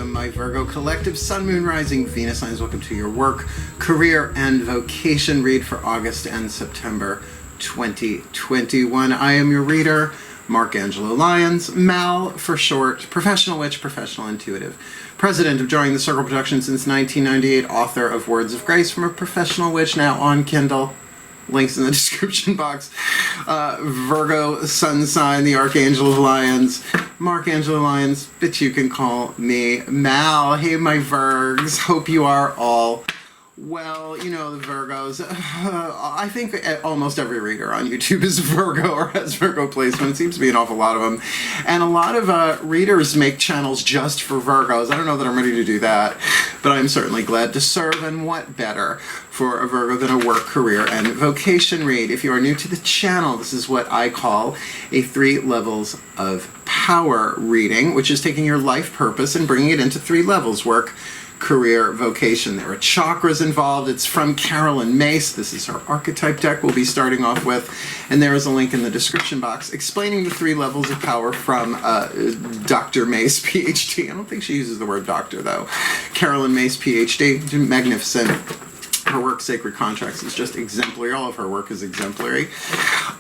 welcome, my Virgo collective Sun, Moon, Rising, Venus signs. Welcome to your work, career, and vocation read for August and September 2021. I am your reader, Angelo Lyons, Mal for short, professional witch, professional intuitive, president of DrawingTheCircle Productions since 1998, author of Words of Grace from a Professional Witch, now on Kindle. Links in the description box. Virgo Sun sign, the Archangel of Lions, Angelo Lyons, but you can call me Mal. Hey, my Virgs. Hope you are all well. You know, the Virgos. I think almost every reader on YouTube is Virgo or has Virgo placement. It seems to be an awful lot of them. And a lot of readers make channels just for Virgos. I don't know that I'm ready to do that, but I'm certainly glad to serve. And what better for a Virgo than a work, career, and vocation read? If you are new to the channel, this is what I call a 3 levels of power reading, which is taking your life purpose and bringing it into 3 levels: work, career, vocation. There are chakras involved. It's from Myss. This is her archetype deck we'll be starting off with, and there is a link in the description box explaining the 3 levels of power from Dr. Myss, PhD. I don't think she uses the word doctor, though. Myss, PhD. Magnificent. Her work, Sacred Contracts, is just exemplary. All of her work is exemplary.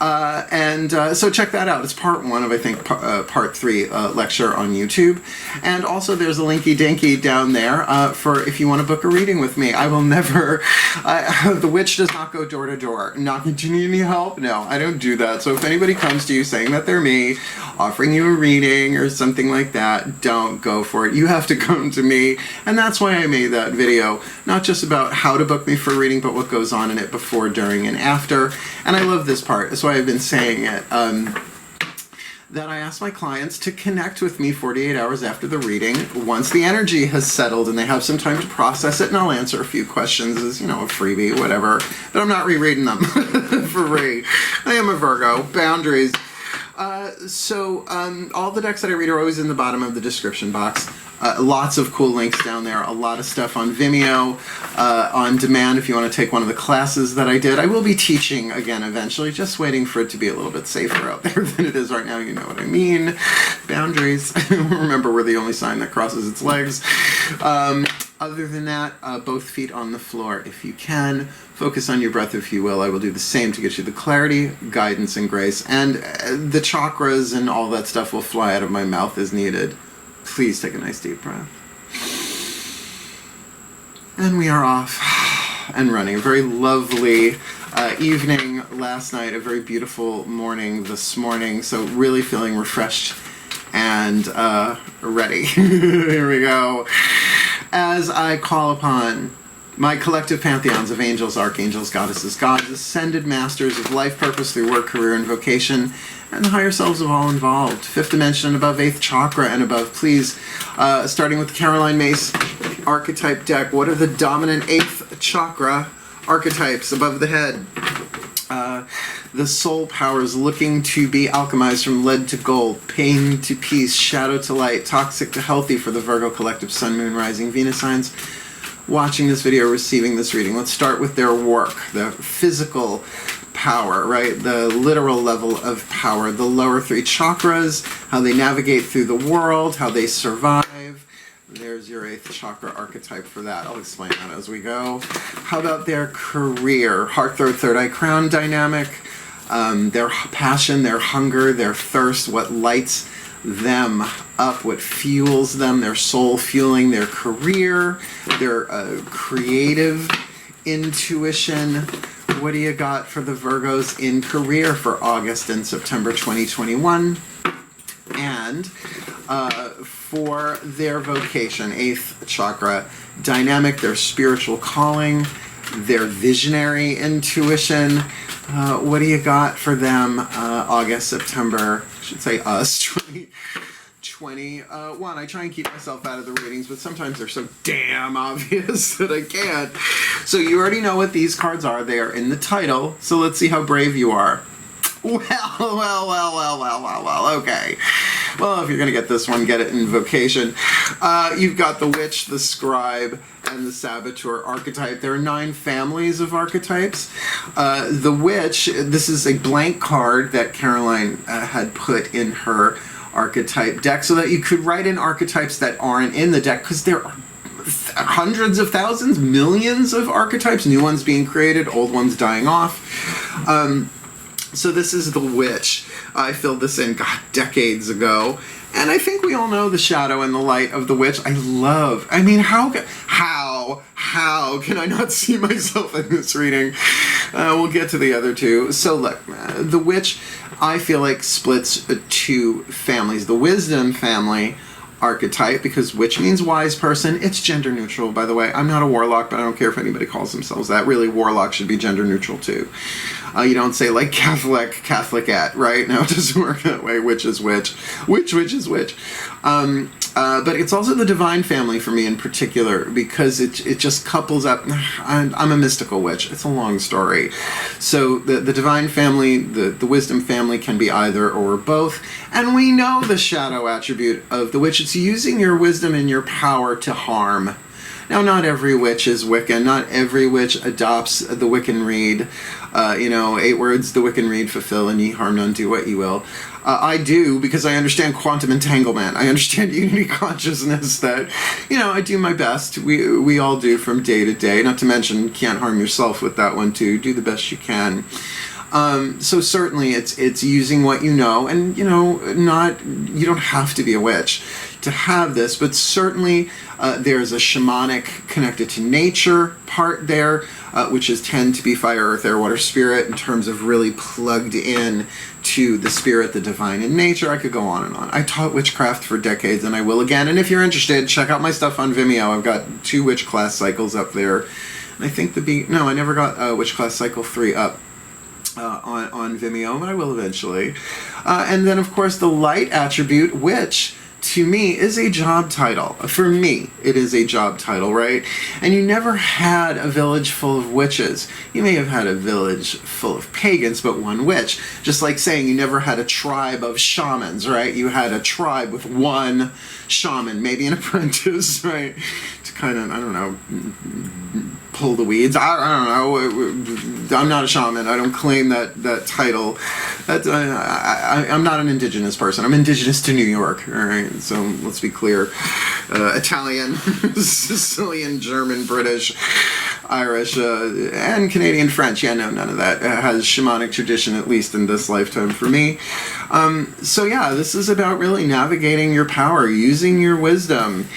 So check that out. It's part 1 of, I think, part 3 lecture on YouTube. And also there's a linky dinky down there for if you want to book a reading with me. I will never, the witch does not go door to door. Knocking, do you need any help? No, I don't do that. So if anybody comes to you saying that they're me, offering you a reading or something like that, don't go for it. You have to come to me. And that's why I made that video. Not just about how to book me for a reading, but what goes on in it before, during, and after. And I love this part. That's why I've been saying it. That I ask my clients to connect with me 48 hours after the reading, once the energy has settled and they have some time to process it, and I'll answer a few questions as, you know, a freebie, whatever. But I'm not rereading them for free. I am a Virgo. Boundaries. All the decks that I read are always in the bottom of the description box. Lots of cool links down there. A lot of stuff on Vimeo, on demand if you want to take one of the classes that I did. I will be teaching again eventually, just waiting for it to be a little bit safer out there than it is right now. You know what I mean. Boundaries. Remember, we're the only sign that crosses its legs. Other than that, both feet on the floor if you can. Focus on your breath if you will. I will do the same to get you the clarity, guidance, and grace. And the chakras and all that stuff will fly out of my mouth as needed. Please take a nice deep breath. And we are off and running. A very lovely evening last night, a very beautiful morning this morning. So really feeling refreshed and ready. Here we go. As I call upon my collective pantheons of angels, archangels, goddesses, gods, ascended masters of life purpose through work, career, and vocation, and the higher selves of all involved. 5th dimension and above, 8th chakra and above. Please, starting with Myss archetype deck, what are the dominant 8th chakra archetypes above the head? The soul powers looking to be alchemized from lead to gold, pain to peace, shadow to light, toxic to healthy for the Virgo collective Sun, Moon, Rising, Venus signs watching this video, receiving this reading. Let's start with their work, the physical power, right? The literal level of power, the lower 3 chakras, how they navigate through the world, how they survive. There's your 8th chakra archetype for that. I'll explain that as we go. How about their career? Heart, third eye, crown dynamic. Their passion, their hunger, their thirst, what lights them up, what fuels them, their soul fueling their career, their creative intuition. What do you got for the Virgos in career for August and September 2021? And for their vocation, 8th chakra dynamic, their spiritual calling, their visionary intuition. What do you got for them August, September, I should say us, 2021. I try and keep myself out of the readings, but sometimes they're so damn obvious that I can't. So you already know what these cards are. They are in the title, so let's see how brave you are. Well, okay. Well, if you're going to get this one, get it in vocation. You've got the Witch, the Scribe, and the Saboteur archetype. There are 9 families of archetypes. The Witch, this is a blank card that Caroline had put in her archetype deck so that you could write in archetypes that aren't in the deck, because there are hundreds of thousands, millions of archetypes, new ones being created, old ones dying off. So this is the Witch. I filled this in, God, decades ago. And I think we all know the shadow and the light of the Witch. I mean, how can I not see myself in this reading? We'll get to the other two. So look, the Witch, I feel like, splits two families. The Wisdom family archetype, because witch means wise person. It's gender neutral, by the way. I'm not a warlock, but I don't care if anybody calls themselves that. Really, warlock should be gender neutral too. You don't say like Catholicette, right? No, it doesn't work that way. Witch is witch. Witch is witch. But it's also the divine family for me in particular, because it just couples up. I'm a mystical witch. It's a long story. So the divine family, the wisdom family can be either or both. And we know the shadow attribute of the witch. It's using your wisdom and your power to harm. Now, not every witch is Wiccan. Not every witch adopts the Wiccan Rede. 8 words the Wiccan Rede fulfill, and ye harm none, do what ye will. I do, because I understand quantum entanglement. I understand unity consciousness, that, I do my best. We all do from day to day. Not to mention, can't harm yourself with that one too. Do the best you can. So certainly it's using what you know, and you don't have to be a witch to have this, but certainly there's a shamanic connected to nature part there, which tend to be fire, earth, air, water, spirit, in terms of really plugged in to the spirit, the divine in nature. I could go on and on. I taught witchcraft for decades, and I will again. And if you're interested, check out my stuff on Vimeo. I've got 2 witch class cycles up there. And I think I never got witch class cycle 3 up on Vimeo, but I will eventually. And then, of course, the light attribute, which to me is a job title. For me, it is a job title, right? And you never had a village full of witches. You may have had a village full of pagans, but one witch. Just like saying you never had a tribe of shamans, right? You had a tribe with one shaman, maybe an apprentice, right? To kind of, I don't know, pull the weeds. I don't know. I'm not a shaman. I don't claim that title. I'm not an indigenous person. I'm indigenous to New York. All right. So let's be clear. Italian, Sicilian, German, British, Irish, and Canadian French. Yeah, no, none of that has shamanic tradition, at least in this lifetime for me. So yeah, this is about really navigating your power, using your wisdom.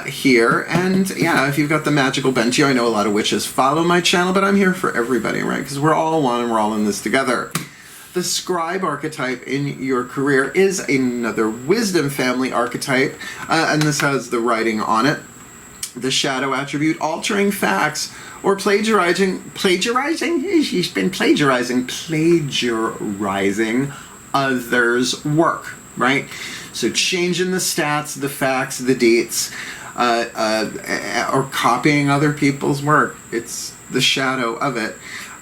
Here, and yeah, if you've got the magical bent to you, I know a lot of witches follow my channel, but I'm here for everybody, right? Because we're all one and we're all in this together. The Scribe archetype in your career is another wisdom family archetype, and this has the writing on it. The shadow attribute, altering facts or plagiarizing. She's been plagiarizing others' work, right? So changing the stats, the facts, the dates, or copying other people's work. It's the shadow of it.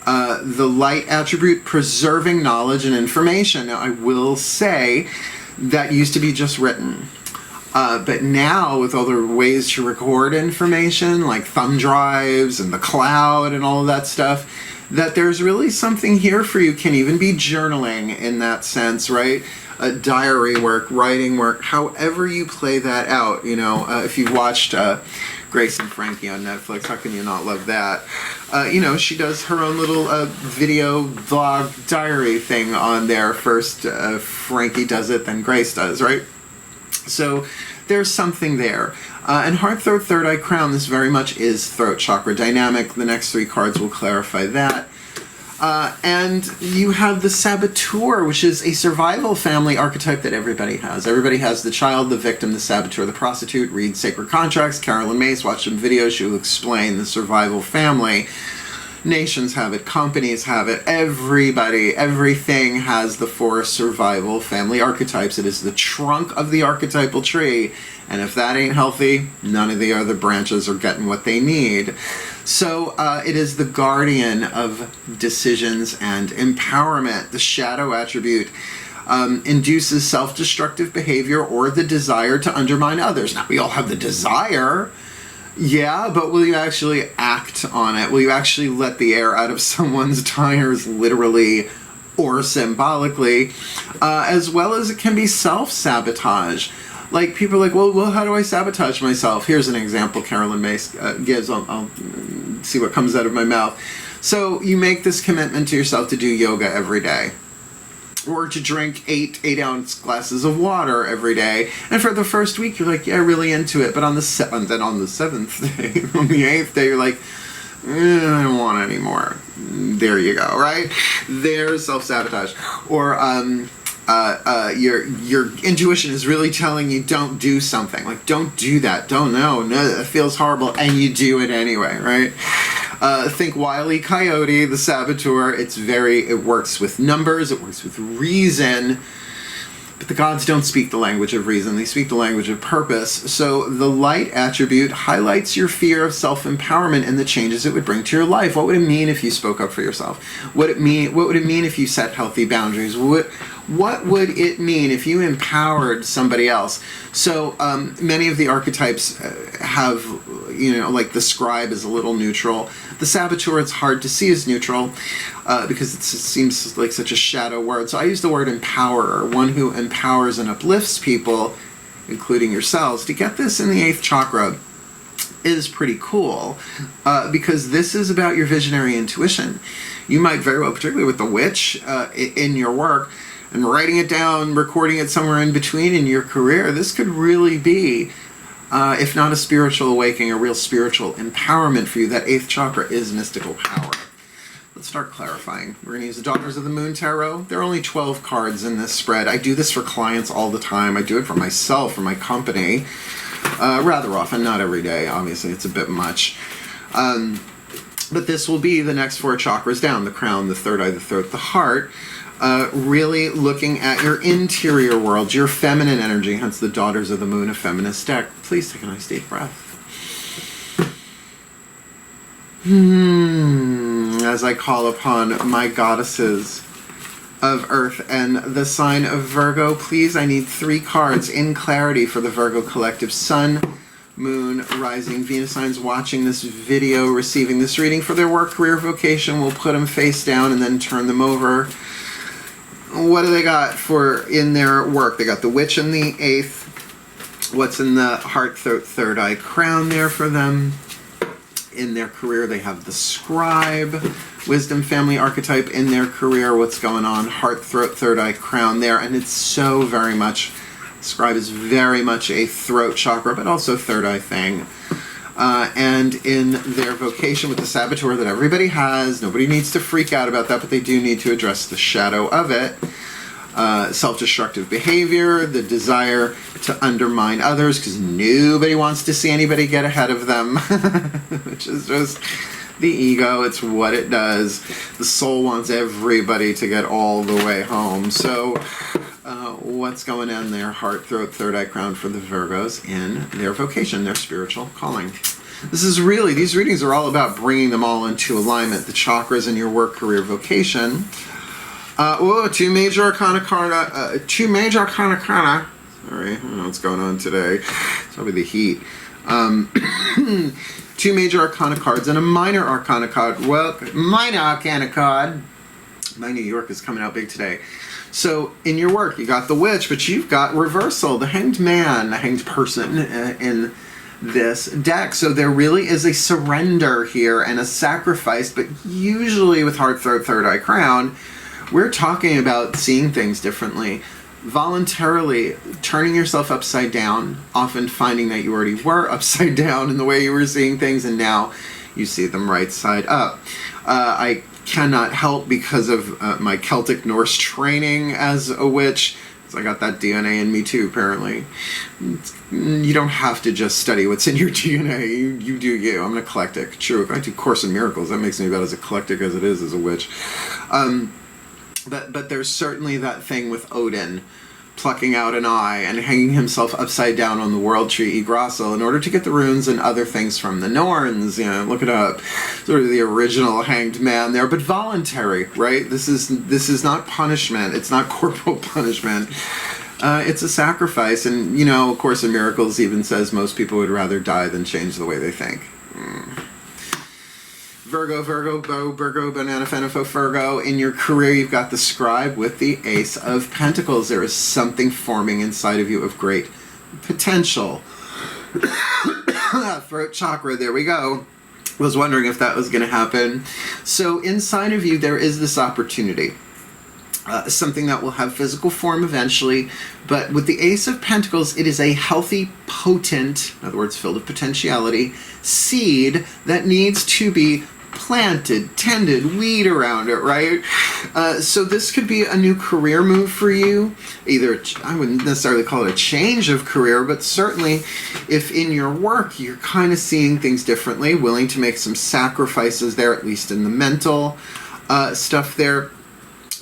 The light attribute, preserving knowledge and information. Now, I will say that used to be just written. But now, with other ways to record information, like thumb drives and the cloud and all of that stuff, that there's really something here for you. Can even be journaling in that sense, right? Diary work, writing work, however you play that out. If you've watched Grace and Frankie on Netflix, how can you not love that? She does her own little video vlog diary thing on there. First Frankie does it, then Grace does, right? So there's something there. And heart, throat, third eye, crown, this very much is throat chakra dynamic. The next 3 cards will clarify that. And you have the Saboteur, which is a survival family archetype that everybody has. Everybody has the child, the victim, the saboteur, the prostitute. Read Sacred Contracts, Carolyn Myss, watch some videos. She will explain the survival family. Nations have it, companies have it, everybody, everything has the 4 survival family archetypes. It is the trunk of the archetypal tree, and if that ain't healthy, none of the other branches are getting what they need. So it is the guardian of decisions and empowerment. The shadow attribute induces self-destructive behavior or the desire to undermine others. Now, we all have the desire. Yeah, but will you actually act on it? Will you actually let the air out of someone's tires, literally or symbolically, as well as it can be self-sabotage. Like, people are like, well, how do I sabotage myself? Here's an example Carolyn Myss gives. I'll see what comes out of my mouth. So you make this commitment to yourself to do yoga every day, or to drink 8-ounce glasses of water every day. And for the first week, you're like, yeah, really into it. But on the 7th day, on the 8th day, you're like, I don't want any more. There you go, right? There's self-sabotage. Or your intuition is really telling you don't do something. Like, don't do that. No, that feels horrible. And you do it anyway, right? Think Wile E. Coyote, the Saboteur. It works with numbers. It works with reason. But the gods don't speak the language of reason. They speak the language of purpose. So the light attribute highlights your fear of self-empowerment and the changes it would bring to your life. What would it mean if you spoke up for yourself? What would it mean if you set healthy boundaries? What would it mean if you empowered somebody else? So many of the archetypes have, like the Scribe is a little neutral. The Saboteur, it's hard to see as neutral because it seems like such a shadow word. So I use the word empowerer, one who empowers and uplifts people, including yourselves. To get this in the 8th chakra is pretty cool because this is about your visionary intuition. You might very well, particularly with the witch in your work, and writing it down, recording it somewhere in between in your career, this could really be, if not a spiritual awakening, a real spiritual empowerment for you. That 8th chakra is mystical power. Let's start clarifying. We're going to use the Daughters of the Moon Tarot. There are only 12 cards in this spread. I do this for clients all the time. I do it for myself, for my company, rather often, not every day. Obviously, it's a bit much. But this will be the next 4 chakras down: the crown, the third eye, the throat, the heart. Really looking at your interior world, your feminine energy, hence the Daughters of the Moon, a feminist deck. Please take a nice deep breath. As I call upon my goddesses of Earth and the sign of Virgo, please, I need 3 cards in clarity for the Virgo collective: Sun, Moon, Rising, Venus signs watching this video, receiving this reading for their work, career, vocation. We'll put them face down and then turn them over. What do they got for in their work? They got the Witch in the 8th. What's in the heart, throat, third eye, crown there for them? In their career, they have the Scribe, wisdom, family archetype. In their career, what's going on? Heart, throat, third eye, crown there. And it's so very much, Scribe is very much a throat chakra, but also third eye thing. And in their vocation with the Saboteur that everybody has, nobody needs to freak out about that, but they do need to address the shadow of it. Self-destructive behavior, the desire to undermine others, because nobody wants to see anybody get ahead of them, which is just the ego. It's what it does. The soul wants everybody to get all the way home. So what's going on there? Heart, throat, third eye, crown for the Virgos in their vocation, their spiritual calling. These readings are all about bringing them all into alignment, the chakras in your work, career, vocation. Two major arcana. Sorry, I don't know what's going on today. It's probably the heat. 2 major arcana cards and a minor arcana card. Well, minor arcana card. My New York is coming out big today. So in your work, you got the Witch, but you've got reversal, the Hanged Man, the hanged person in this deck. So there really is a surrender here and a sacrifice, but usually with heart, throat, third eye, crown, we're talking about seeing things differently, voluntarily turning yourself upside down, often finding that you already were upside down in the way you were seeing things, and now you see them right side up. I cannot help, because of my Celtic Norse training as a witch, so I got that DNA in me too, apparently. You don't have to just study what's in your DNA. You do you. I'm an eclectic. True, if I do Course in Miracles, that makes me about as eclectic as it is as a witch. But there's certainly that thing with Odin plucking out an eye and hanging himself upside down on the world tree Yggdrasil in order to get the runes and other things from the Norns. Look it up. Sort of the original Hanged Man there, but voluntary, right? This is not punishment. It's not corporal punishment. It's a sacrifice, and of Course in Miracles even says most people would rather die than change the way they think. Virgo, Virgo, Bo, Virgo, Banana, Fenifo, Virgo. In your career, you've got the Scribe with the Ace of Pentacles. There is something forming inside of you of great potential. Throat chakra, there we go. Was wondering if that was going to happen. So inside of you, there is this opportunity. Something that will have physical form eventually, but with the Ace of Pentacles, it is a healthy, potent, in other words, filled with potentiality, seed that needs to be planted, tended, weed around it, right? So this could be a new career move for you. Either, I wouldn't necessarily call it a change of career, but certainly if in your work you're kind of seeing things differently, willing to make some sacrifices there, at least in the mental stuff there,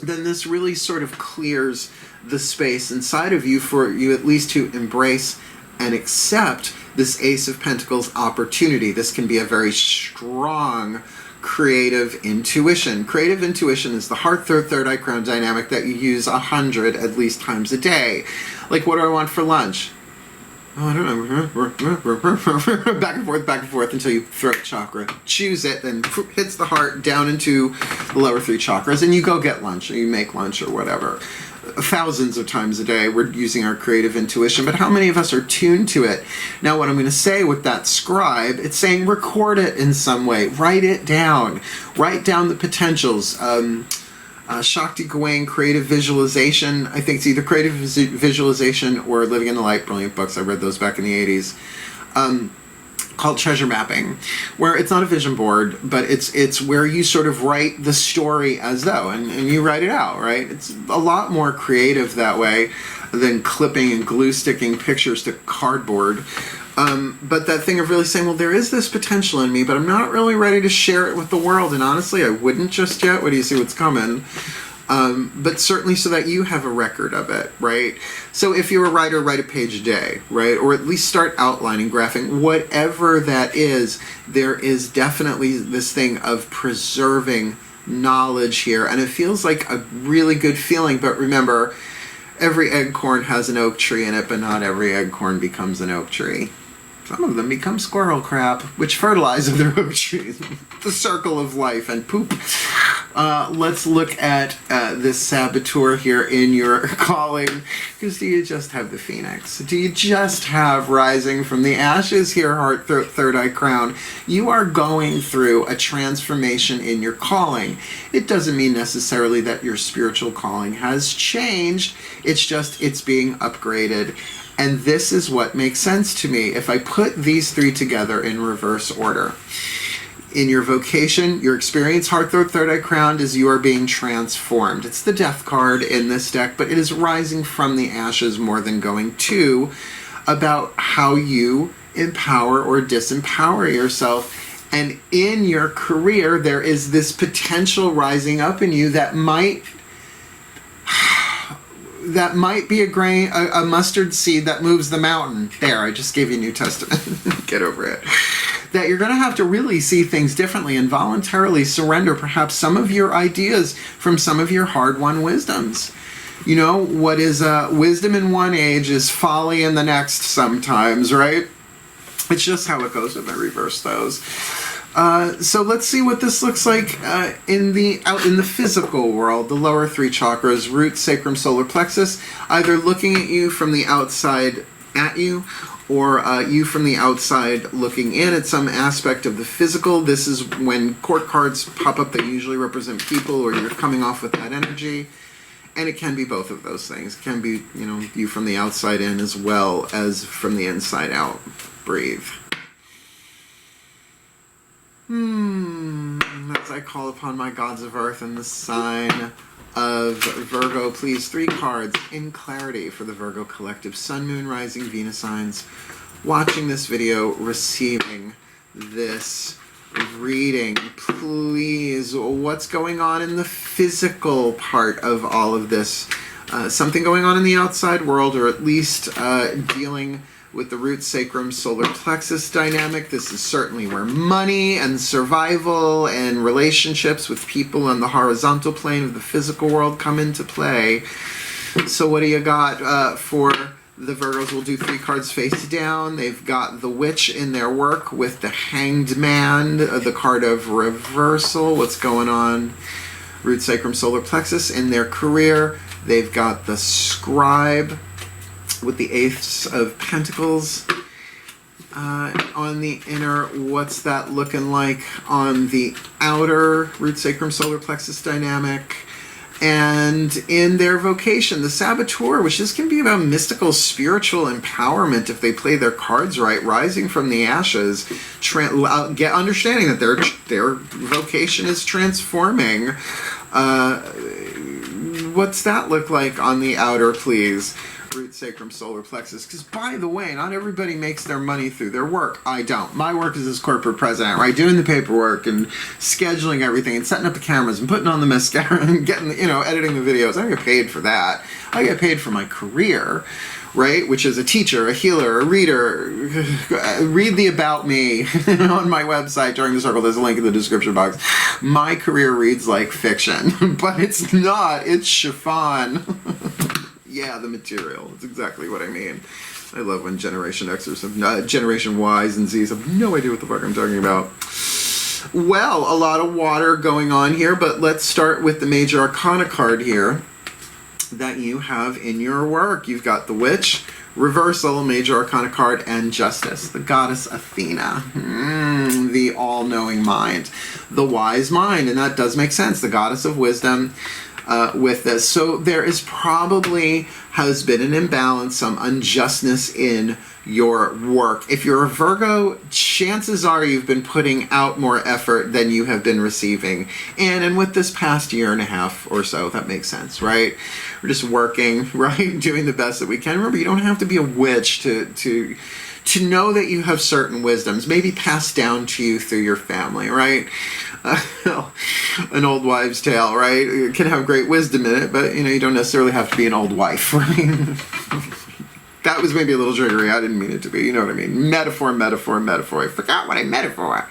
then this really sort of clears the space inside of you for you at least to embrace and accept this Ace of Pentacles opportunity. This can be a very strong creative intuition. Creative intuition is the heart, third eye, crown dynamic that you use 100 at least times a day. Like, what do I want for lunch? Oh, I don't know. Back and forth until you throat chakra. Choose it, then hits the heart down into the lower three chakras, and you go get lunch, or you make lunch, or whatever. Thousands of times a day we're using our creative intuition, but how many of us are tuned to it? Now, what I'm going to say with that Scribe, it's saying record it in some way. Write it down. Write down the potentials. Shakti Gawain, Creative Visualization. I think it's either Creative Visualization or Living in the Light. Brilliant books. I read those back in the 80s. Called Treasure Mapping, where it's not a vision board, but it's where you sort of write the story as though, and you write it out, right? It's a lot more creative that way than clipping and glue sticking pictures to cardboard. But that thing of really saying, well, there is this potential in me, but I'm not really ready to share it with the world. And honestly, I wouldn't just yet. What do you see what's coming? But certainly so that you have a record of it, right? So if you're a writer, write a page a day, right? Or at least start outlining, graphing, whatever that is. There is definitely this thing of preserving knowledge here. And it feels like a really good feeling. But remember, every acorn has an oak tree in it, but not every acorn becomes an oak tree. Some of them become squirrel crap, which fertilize other oak trees. The circle of life and poop. Let's look at this Saboteur here in your calling. Because do you just have the Phoenix? Do you just have rising from the ashes here, heart, third eye, crown? You are going through a transformation in your calling. It doesn't mean necessarily that your spiritual calling has changed. It's just it's being upgraded. And this is what makes sense to me if I put these three together in reverse order. In your vocation, your experience, heart, third eye, crown, is you are being transformed. It's the death card in this deck, but it is rising from the ashes more than going to, about how you empower or disempower yourself. And in your career, there is this potential rising up in you that might be a mustard seed that moves the mountain. There, I just gave you New Testament. Get over it. That you're going to have to really see things differently and voluntarily surrender perhaps some of your ideas from some of your hard-won wisdoms. You know, what is wisdom in one age is folly in the next sometimes, right? It's just how it goes if I reverse those. So let's see what this looks like out in the physical world. The lower three chakras, root, sacrum, solar plexus, either looking at you from the outside at you, or you from the outside looking in at some aspect of the physical. This is when court cards pop up that usually represent people, or you're coming off with that energy. And it can be both of those things. It can be, you know, you from the outside in as well as from the inside out. Breathe. As I call upon my gods of earth and the sign of Virgo, please, 3 cards in clarity for the Virgo collective. Sun, Moon, Rising, Venus signs watching this video, receiving this reading. Please, what's going on in the physical part of all of this? Something going on in the outside world, or at least dealing with the root, sacrum, solar plexus dynamic. This is certainly where money and survival and relationships with people on the horizontal plane of the physical world come into play. So what do you got for The Virgos will do 3 cards face down. They've got the Witch in their work with the Hanged Man, the card of reversal. What's going on? Root, sacrum, solar plexus. In their career, they've got the Scribe with the Ace of Pentacles. On the inner, what's that looking like? On the outer, root, sacrum, solar plexus dynamic. And in their vocation, the Saboteur, which this can be about mystical, spiritual empowerment if they play their cards right, rising from the ashes, understanding that their vocation is transforming. What's that look like on the outer, please? Root, sacrum, solar plexus. Because, by the way, not everybody makes their money through their work. I don't. My work is as corporate president, right? Doing the paperwork and scheduling everything and setting up the cameras and putting on the mascara and getting, editing the videos. I get paid for that. I get paid for my career, right? Which is a teacher, a healer, a reader. Read the About Me on my website, DrawingTheCircle. There's a link in the description box. My career reads like fiction, but it's not. It's chiffon. Yeah, the material. That's exactly what I mean. I love when Generation Xers have, Generation Ys and Zs have no idea what the fuck I'm talking about. Well, a lot of water going on here, but let's start with the Major Arcana card here that you have in your work. You've got the Witch, Reversal, Major Arcana card, and Justice, the Goddess Athena, the all-knowing mind, the wise mind, and that does make sense, the Goddess of Wisdom. With this. So there is probably has been an imbalance, some unjustness in your work. If you're a Virgo, chances are you've been putting out more effort than you have been receiving. And with this past year and a half or so, that makes sense, right? We're just working, right? Doing the best that we can. Remember, you don't have to be a witch to know that you have certain wisdoms, maybe passed down to you through your family, right? An old wives' tale, right? It can have great wisdom in it, but you don't necessarily have to be an old wife, right? That was maybe a little triggery. I didn't mean it to be. You know what I mean? Metaphor, metaphor, metaphor. I forgot what I metaphor.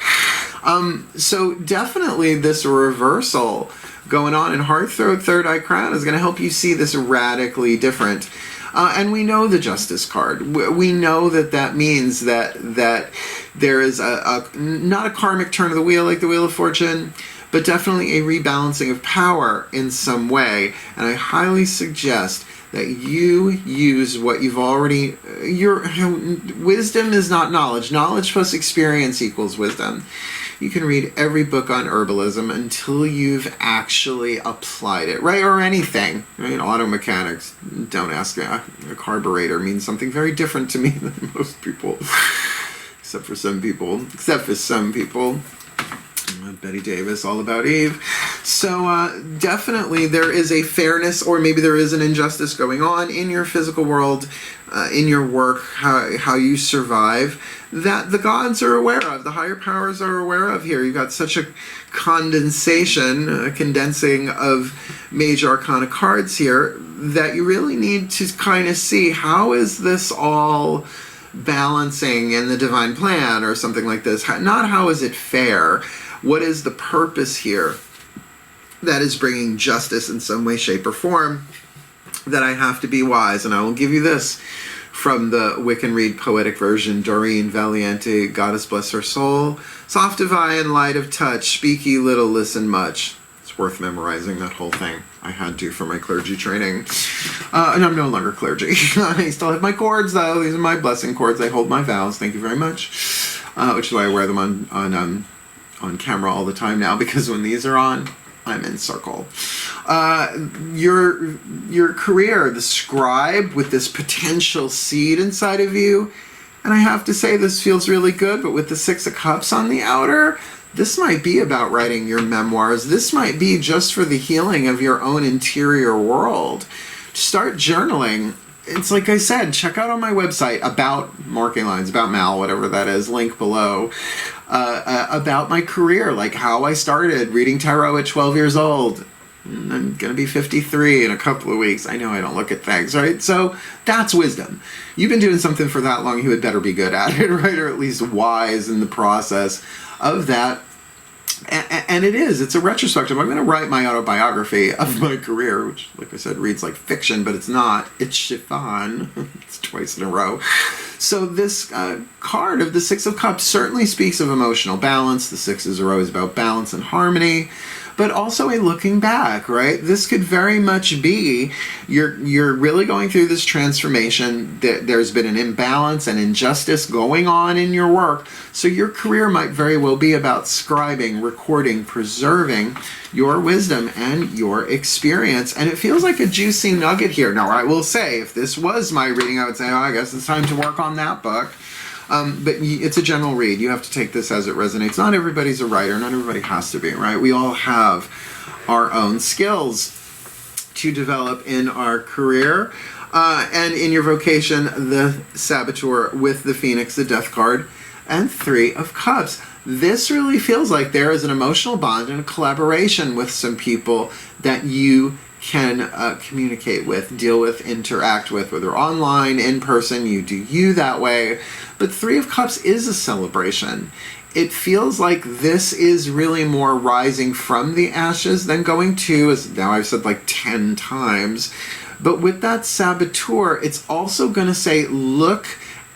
So definitely this reversal going on in Heart, Throat, Third Eye, Crown is going to help you see this radically different. And we know the Justice card. We know that means that there is not a karmic turn of the wheel like the Wheel of Fortune, but definitely a rebalancing of power in some way. And I highly suggest that you use what you've already... wisdom is not knowledge. Knowledge plus experience equals wisdom. You can read every book on herbalism until you've actually applied it, right? Or anything. Right? Auto mechanics, don't ask. A carburetor means something very different to me than most people. Except for some people. Betty Davis, All About Eve. So definitely there is a fairness, or maybe there is an injustice going on in your physical world, in your work, how you survive, that the gods are aware of, the higher powers are aware of here. You've got such a condensing of Major Arcana cards here that you really need to kind of see, how is this all balancing in the divine plan or something like this? Not how is it fair? What is the purpose here that is bringing justice in some way, shape, or form, that I have to be wise? And I will give you this from the Wiccan Read Poetic Version. Doreen Valiente, Goddess bless her soul. Soft of eye and light of touch, speak ye little, listen much. It's worth memorizing that whole thing. I had to for my clergy training. And I'm no longer clergy. I still have my cords, though. These are my blessing cords. I hold my vows. Thank you very much. Which is why I wear them on camera all the time now, because when these are on, I'm in circle. Your career, the Scribe, with this potential seed inside of you, and I have to say this feels really good, but with the Six of Cups on the outer, this might be about writing your memoirs. This might be just for the healing of your own interior world. Start journaling. It's like I said, check out on my website, about Marking Lines, about Mal, whatever that is, link below, about my career, like how I started reading tarot at 12 years old. I'm going to be 53 in a couple of weeks. I know I don't look at things, right? So that's wisdom. You've been doing something for that long, you had better be good at it, right? Or at least wise in the process of that. And it's a retrospective. I'm going to write my autobiography of my career, which, like I said, reads like fiction, but it's not. It's chiffon. It's twice in a row. So this card of the Six of Cups certainly speaks of emotional balance. The sixes are always about balance and harmony, but also a looking back, right? This could very much be you're really going through this transformation. There's been an imbalance and injustice going on in your work. So your career might very well be about scribing, recording, preserving your wisdom and your experience. And it feels like a juicy nugget here. Now, I will say, if this was my reading, I would say, oh, I guess it's time to work on that book. But it's a general read. You have to take this as it resonates. Not everybody's a writer. Not everybody has to be, right? We all have our own skills to develop in our career. And in your vocation, the Saboteur with the Phoenix, the Death card, and Three of Cups. This really feels like there is an emotional bond and a collaboration with some people that you can communicate with, deal with, interact with, whether online, in person. You do you that way. But Three of Cups is a celebration. It feels like this is really more rising from the ashes than going to, as now I've said like 10 times. But with that Saboteur, it's also going to say, look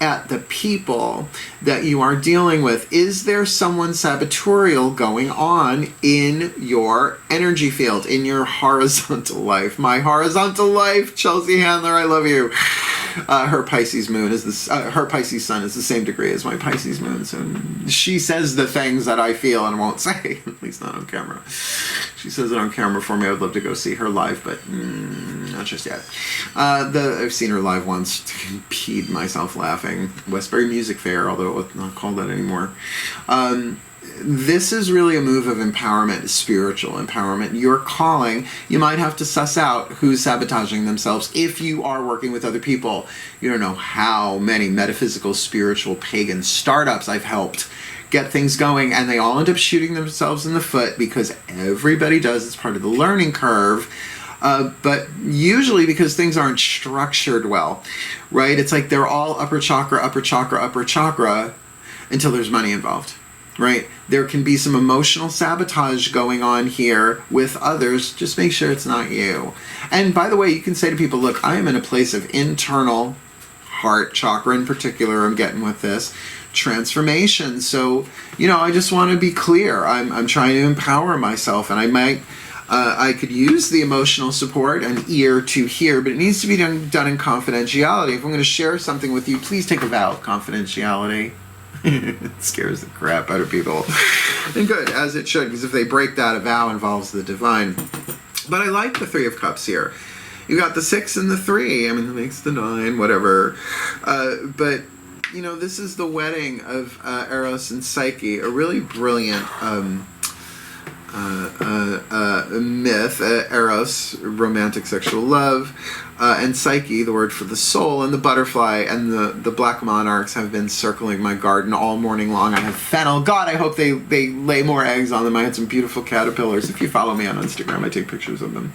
at the people that you are dealing with. Is there someone sabotorial going on in your energy field, in your horizontal life? My horizontal life, Chelsea Handler, I love you. Her Pisces moon is this. Her Pisces sun is the same degree as my Pisces moon. So she says the things that I feel and won't say, at least not on camera. She says it on camera for me. I would love to go see her live, but not just yet. I've seen her live once. Peed myself laughing. Westbury Music Fair, although it's not called that anymore. This is really a move of empowerment, spiritual empowerment. Your calling, you might have to suss out who's sabotaging themselves. If you are working with other people, you don't know how many metaphysical, spiritual, pagan startups I've helped get things going, and they all end up shooting themselves in the foot because everybody does. It's part of the learning curve. But usually because things aren't structured well, right? It's like they're all upper chakra, upper chakra, upper chakra until there's money involved. Right? There can be some emotional sabotage going on here with others. Just make sure it's not you. And by the way, you can say to people, look, I am in a place of internal heart chakra in particular, I'm getting with this transformation. So, I just want to be clear. I'm trying to empower myself, and I could use the emotional support and ear to hear, but it needs to be done in confidentiality. If I'm going to share something with you, please take a vow of confidentiality. It scares the crap out of people. And good, as it should, because if they break that, a vow involves the divine. But I like the Three of Cups here. You got the 6 and the 3. I mean, that makes the 9, whatever. But, this is the wedding of Eros and Psyche, a really brilliant myth. Eros, romantic sexual love, and Psyche, the word for the soul, and the butterfly and the black monarchs have been circling my garden all morning long. I have fennel. God, I hope they lay more eggs on them. I had some beautiful caterpillars. If you follow me on Instagram, I take pictures of them.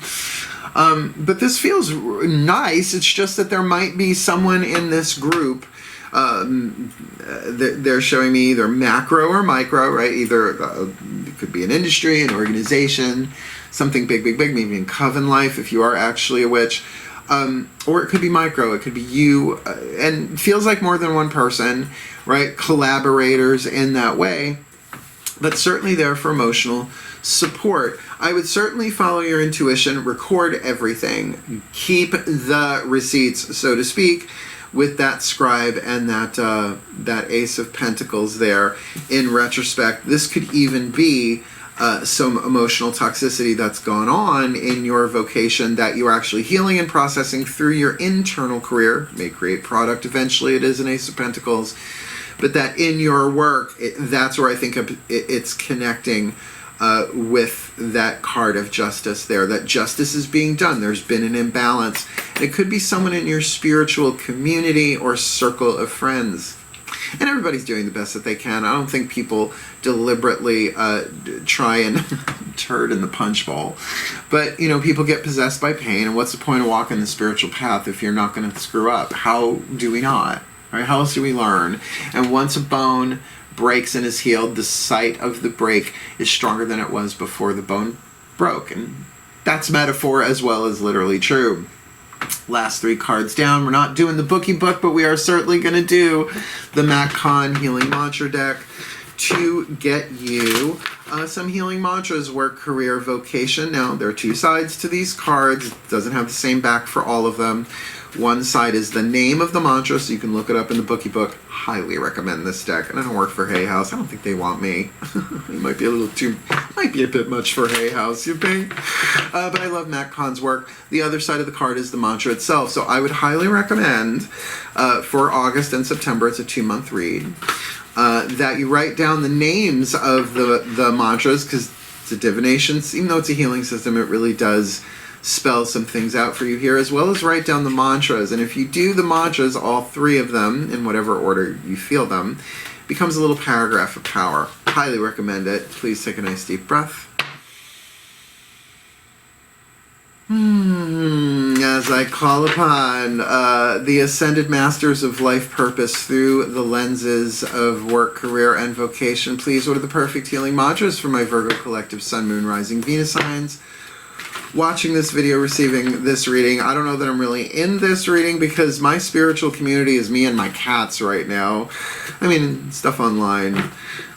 But this feels nice. It's just that there might be someone in this group. They're showing me either macro or micro, right? Either it could be an industry, an organization, something big, maybe in coven life if you are actually a witch. Or it could be micro, it could be you, and feels like more than one person, right? Collaborators in that way, but certainly there for emotional support. I would certainly follow your intuition, record everything, keep the receipts, so to speak, with that Scribe and that Ace of Pentacles there. In retrospect, this could even be some emotional toxicity that's gone on in your vocation that you're actually healing and processing through your internal career. May create product eventually. It is an Ace of Pentacles. But that in your work, that's where I think it's connecting with that card of justice there. That justice is being done. There's been an imbalance. It could be someone in your spiritual community or circle of friends. And everybody's doing the best that they can. I don't think people deliberately try and turd in the punch bowl. But, people get possessed by pain, and what's the point of walking the spiritual path if you're not going to screw up? How do we not? Right? How else do we learn? And once a bone breaks and is healed. The site of the break is stronger than it was before the bone broke. And that's metaphor as well as literally true. Last 3 cards down. We're not doing the bookie book, but we are certainly going to do the Mac Con Healing Mantra deck to get you some healing mantras, work, career, vocation. Now, there are 2 sides to these cards. It doesn't have the same back for all of them. One side is the name of the mantra, so you can look it up in the bookie book. Highly recommend this deck. And I don't work for Hay House. I don't think they want me. It might be a little too, might be a bit much for Hay House, you think? But I love Mac Con's work. The other side of the card is the mantra itself. So I would highly recommend for August and September, it's a 2-month read, that you write down the names of the mantras, because it's a divination. Even though it's a healing system, it really does spell some things out for you here, as well as write down the mantras. And if you do the mantras, all 3 of them, in whatever order you feel them, becomes a little paragraph of power. Highly recommend it. Please take a nice deep breath. As I call upon the ascended masters of life purpose through the lenses of work, career, and vocation, please, what are the perfect healing mantras for my Virgo collective Sun, Moon, Rising, Venus signs watching this video, receiving this reading? I don't know that I'm really in this reading because my spiritual community is me and my cats right now. I mean, stuff online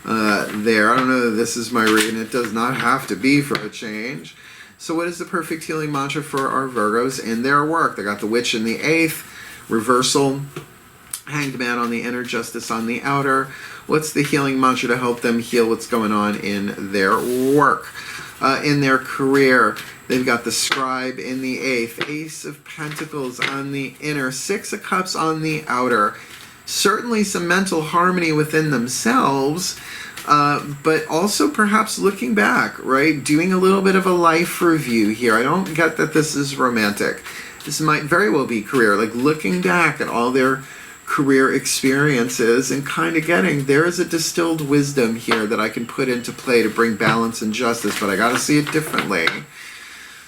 there. I don't know that this is my reading. It does not have to be for a change. So what is the perfect healing mantra for our Virgos in their work? They got the Witch in the 8th, Reversal, Hanged Man on the inner, Justice on the outer. What's the healing mantra to help them heal what's going on in their work? In their career, they've got the Scribe in the 8th, Ace of Pentacles on the inner, 6 of Cups on the outer. Certainly some mental harmony within themselves, but also perhaps looking back, right? Doing a little bit of a life review here. I don't get that this is romantic. This might very well be career, like looking back at all their career experiences and kind of getting, there is a distilled wisdom here that I can put into play to bring balance and justice, but I got to see it differently.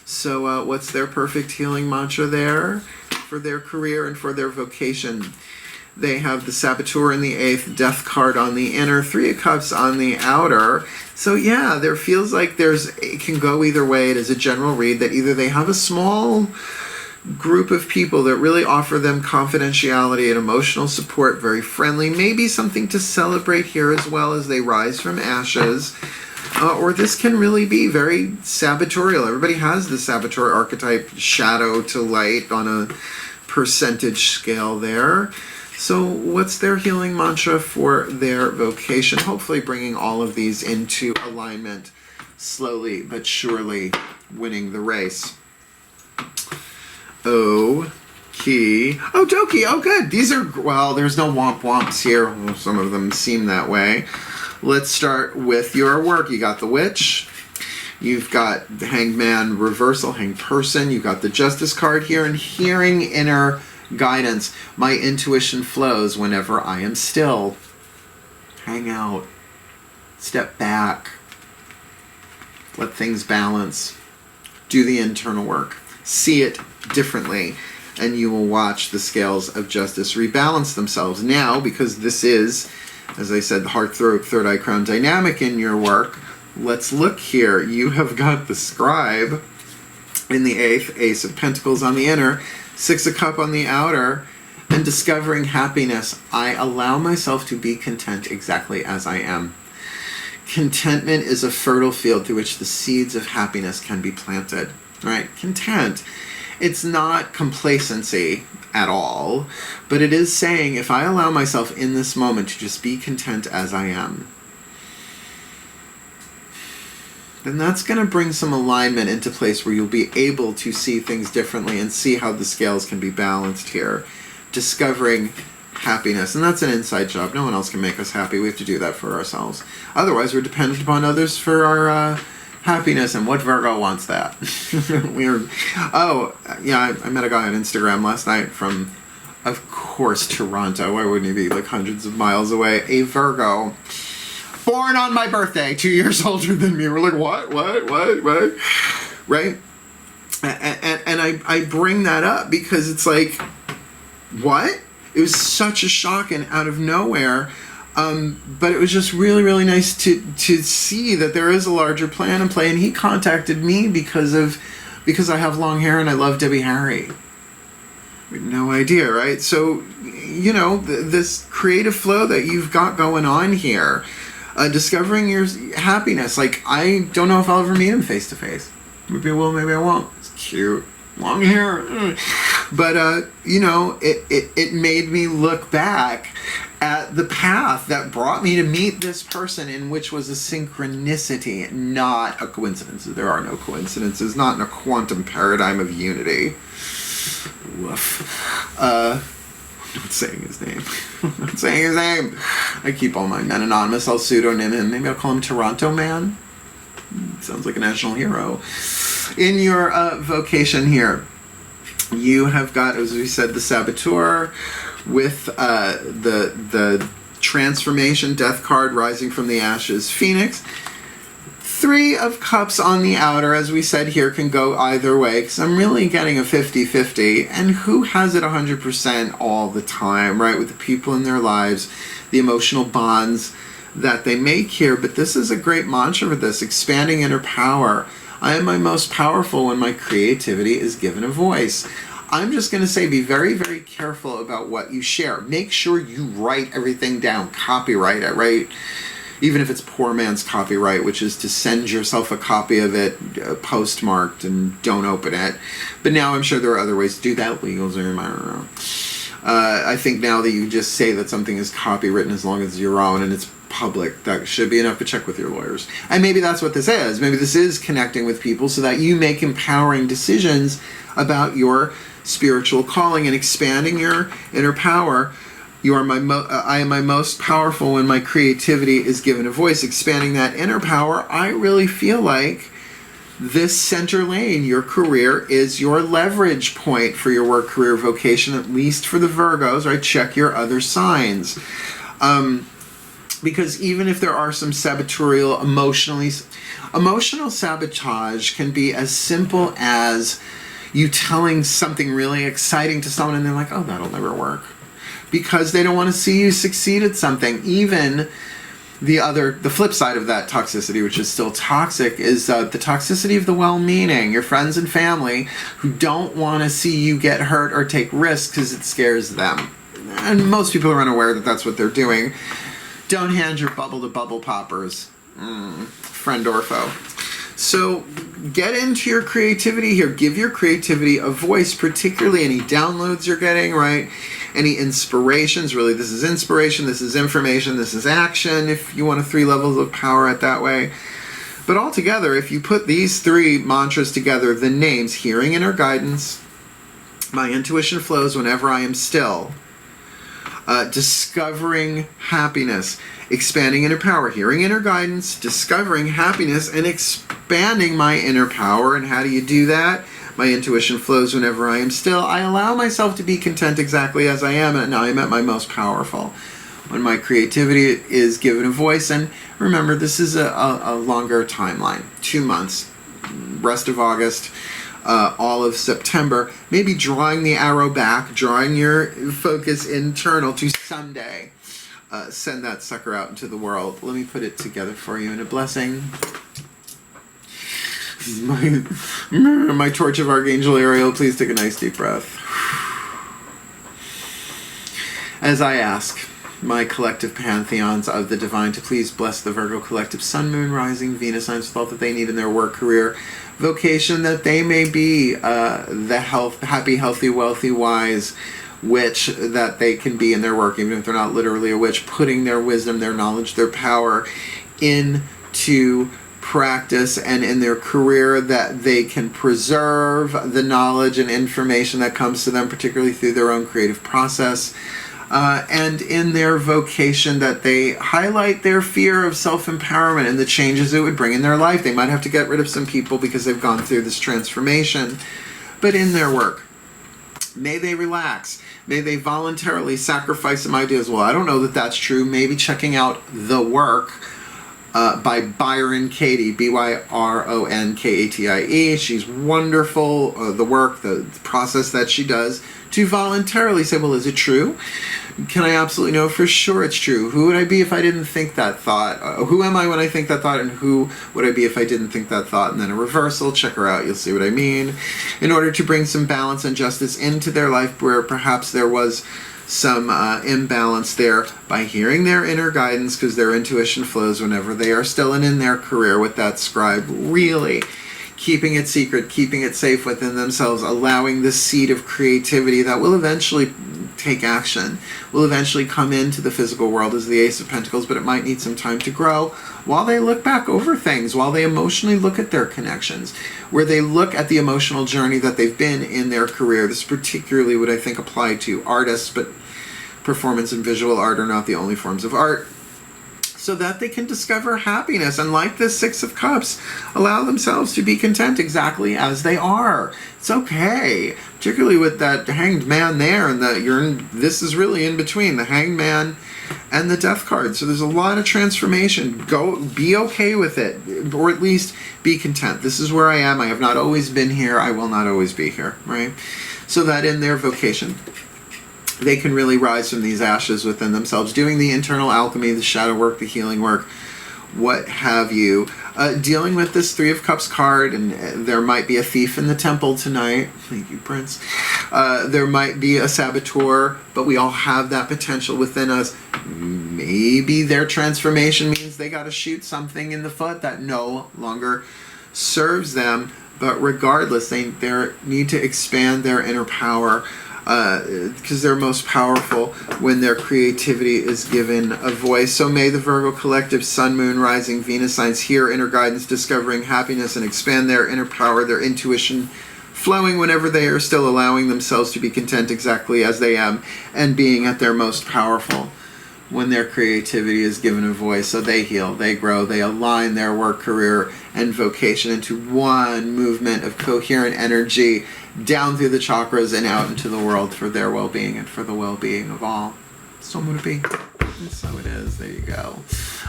So what's their perfect healing mantra there for their career and for their vocation? They have the Saboteur in the 8th, Death card on the inner, 3 of Cups on the outer. So yeah, there feels like it can go either way. It is a general read that either they have a small group of people that really offer them confidentiality and emotional support, very friendly, maybe something to celebrate here as well as they rise from ashes, or this can really be very sabotorial. Everybody has the saboteur archetype, shadow to light on a percentage scale there. So what's their healing mantra for their vocation? Hopefully bringing all of these into alignment, slowly but surely winning the race. Okie dokie. Oh, good. These are, well, there's no womp womps here. Well, some of them seem that way. Let's start with your work. You got the Witch. You've got the Hanged Man, Reversal, Hanged Person. You've got the Justice card here, and hearing inner guidance. My intuition flows whenever I am still. Hang out. Step back. Let things balance. Do the internal work. See it differently, and you will watch the scales of justice rebalance themselves. Now, because this is, as I said, the heart, throat, third eye, crown dynamic in your work, let's look here. You have got the Scribe in the 8th, Ace of Pentacles on the inner, 6 of Cups on the outer, and discovering happiness. I allow myself to be content exactly as I am. Contentment is a fertile field through which the seeds of happiness can be planted. Right? Content. It's not complacency at all, but it is saying if I allow myself in this moment to just be content as I am, then that's going to bring some alignment into place where you'll be able to see things differently and see how the scales can be balanced here. Discovering happiness. And that's an inside job. No one else can make us happy. We have to do that for ourselves. Otherwise, we're dependent upon others for our happiness, and what Virgo wants that? Weird. Oh, yeah, I met a guy on Instagram last night from, of course, Toronto. Why wouldn't he be like hundreds of miles away? A Virgo. Born on my birthday, 2 years older than me. We're like, what? Right? And I bring that up because it's like, what? It was such a shock and out of nowhere. But it was just really, really nice to see that there is a larger plan in play. And he contacted me because I have long hair and I love Debbie Harry. No idea, right? So, you know, this creative flow that you've got going on here, discovering your happiness. Like, I don't know if I'll ever meet him face to face. Maybe I will, maybe I won't. It's cute. Long hair. But, you know, it made me look back at the path that brought me to meet this person, in which was a synchronicity, not a coincidence. There are no coincidences, not in a quantum paradigm of unity. Woof. I'm not saying his name. I'm not saying his name. I keep all my men anonymous. I'll pseudonym him. Maybe I'll call him Toronto Man. Sounds like a national hero. In your vocation here, you have got, as we said, the Saboteur with the transformation, death card, rising from the ashes, Phoenix. 3 of Cups on the outer, as we said here, can go either way, because I'm really getting a 50-50, and who has it 100% all the time, right? With the people in their lives, the emotional bonds that they make here. But this is a great mantra for this, expanding inner power. I am my most powerful when my creativity is given a voice. I'm just going to say, be very, very careful about what you share. Make sure you write everything down, copyright it, right? Even if it's poor man's copyright, which is to send yourself a copy of it postmarked and don't open it. But now I'm sure there are other ways to do that. LegalZoom, I don't know. I think now that you just say that something is copywritten as long as it's your own and it's public, that should be enough to check with your lawyers. And maybe that's what this is. Maybe this is connecting with people so that you make empowering decisions about your spiritual calling and expanding your inner power. You are I am my most powerful when my creativity is given a voice. Expanding that inner power, I really feel like this center lane, your career, is your leverage point for your work, career, vocation, at least for the Virgos, right? Check your other signs. Because even if there are some sabotorial, emotional sabotage can be as simple as you telling something really exciting to someone and they're like, oh, that'll never work. Because they don't want to see you succeed at something. Even the flip side of that toxicity, which is still toxic, is the toxicity of the well-meaning, your friends and family who don't want to see you get hurt or take risks because it scares them. And most people are unaware that that's what they're doing. Don't hand your bubble to bubble poppers, friend or foe. So get into your creativity here. Give your creativity a voice, particularly any downloads you're getting, right? Any inspirations. Really, this is inspiration, this is information, this is action, if you want 3 levels of power it that way. But altogether, if you put these 3 mantras together, the names, hearing inner guidance, my intuition flows whenever I am still, discovering happiness, expanding inner power, hearing inner guidance, discovering happiness, and expanding my inner power. And how do you do that? My intuition flows whenever I am still. I allow myself to be content exactly as I am, and now I'm at my most powerful. When my creativity is given a voice, and remember, this is a longer timeline, 2 months, rest of August, all of September, maybe drawing the arrow back, drawing your focus internal to someday send that sucker out into the world. Let me put it together for you in a blessing. This is my torch of Archangel Ariel. Please take a nice deep breath. As I ask my collective pantheons of the divine to please bless the Virgo collective Sun, Moon, Rising, Venus signs with all that they need in their work, career, vocation, that they may be the happy, healthy, wealthy, wise witch that they can be in their work, even if they're not literally a witch, putting their wisdom, their knowledge, their power into practice, and in their career that they can preserve the knowledge and information that comes to them, particularly through their own creative process. And in their vocation, that they highlight their fear of self-empowerment and the changes it would bring in their life. They might have to get rid of some people because they've gone through this transformation. But in their work, may they relax. May they voluntarily sacrifice some ideas. Well, I don't know that that's true. Maybe checking out the work by Byron Katie, Byronkatie. She's wonderful. The work, the process that she does to voluntarily say, well, is it true? Can I absolutely know for sure it's true? Who would I be if I didn't think that thought? Who am I when I think that thought? And who would I be if I didn't think that thought? And then a reversal. Check her out. You'll see what I mean. In order to bring some balance and justice into their life where perhaps there was some imbalance there, by hearing their inner guidance, because their intuition flows whenever they are still in their career with that scribe, really keeping it secret, keeping it safe within themselves, allowing the seed of creativity that will eventually take action, will eventually come into the physical world as the Ace of Pentacles, but it might need some time to grow while they look back over things, while they emotionally look at their connections, where they look at the emotional journey that they've been in their career. This particularly would, I think, apply to artists, but performance and visual art are not the only forms of art, so that they can discover happiness and, like this Six of Cups, allow themselves to be content exactly as they are. It's okay, particularly with that Hanged Man there, and this is really in between the Hanged Man and the Death card. So there's a lot of transformation. Be okay with it, or at least be content. This is where I am. I have not always been here. I will not always be here, right? So that in their vocation, they can really rise from these ashes within themselves, doing the internal alchemy, the shadow work, the healing work, what have you. Dealing with this Three of Cups card, and there might be a thief in the temple tonight. Thank you, Prince. There might be a saboteur, but we all have that potential within us. Maybe their transformation means they got to shoot something in the foot that no longer serves them, but regardless, they need to expand their inner power, because they're most powerful when their creativity is given a voice. So may the Virgo collective, Sun, Moon, Rising, Venus signs hear inner guidance, discovering happiness, and expand their inner power, their intuition flowing whenever they are still allowing themselves to be content exactly as they am, and being at their most powerful when their creativity is given a voice. So they heal, they grow, they align their work, career, and vocation into one movement of coherent energy down through the chakras and out into the world for their well-being and for the well-being of all. So I'm going to be. And so it is. There you go.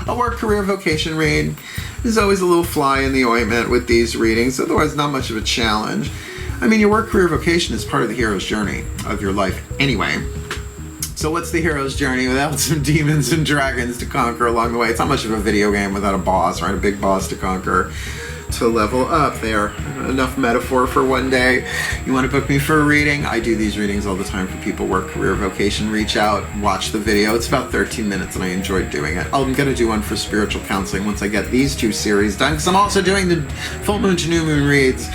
A work, career, vocation read. There's always a little fly in the ointment with these readings, otherwise not much of a challenge. I mean, your work, career, vocation is part of the hero's journey of your life anyway. So what's the hero's journey without some demons and dragons to conquer along the way? It's not much of a video game without a boss, right? A big boss to conquer, to level up there. Enough metaphor for one day. You want to book me for a reading? I do these readings all the time for people, work, career, vocation. Reach out, watch the video. It's about 13 minutes and I enjoyed doing it. I'm going to do one for spiritual counseling once I get these two series done, because I'm also doing the full moon to new moon reads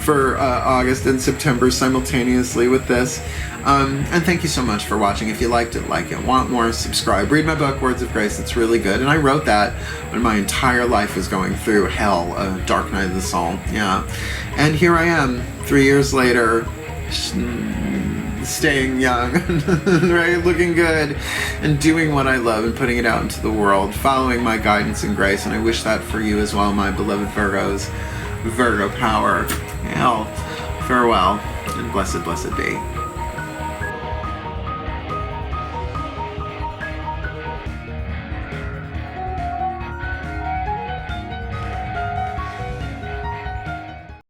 for August and September simultaneously with this. And thank you so much for watching. If you liked it, like it, want more, subscribe. Read my book, Words of Grace. It's really good. And I wrote that when my entire life was going through hell, a dark night of the soul. Yeah. And here I am, 3 years later, staying young, right? Looking good, and doing what I love and putting it out into the world, following my guidance and grace. And I wish that for you as well, my beloved Virgos. Virgo power. Hell, farewell, and blessed, blessed be.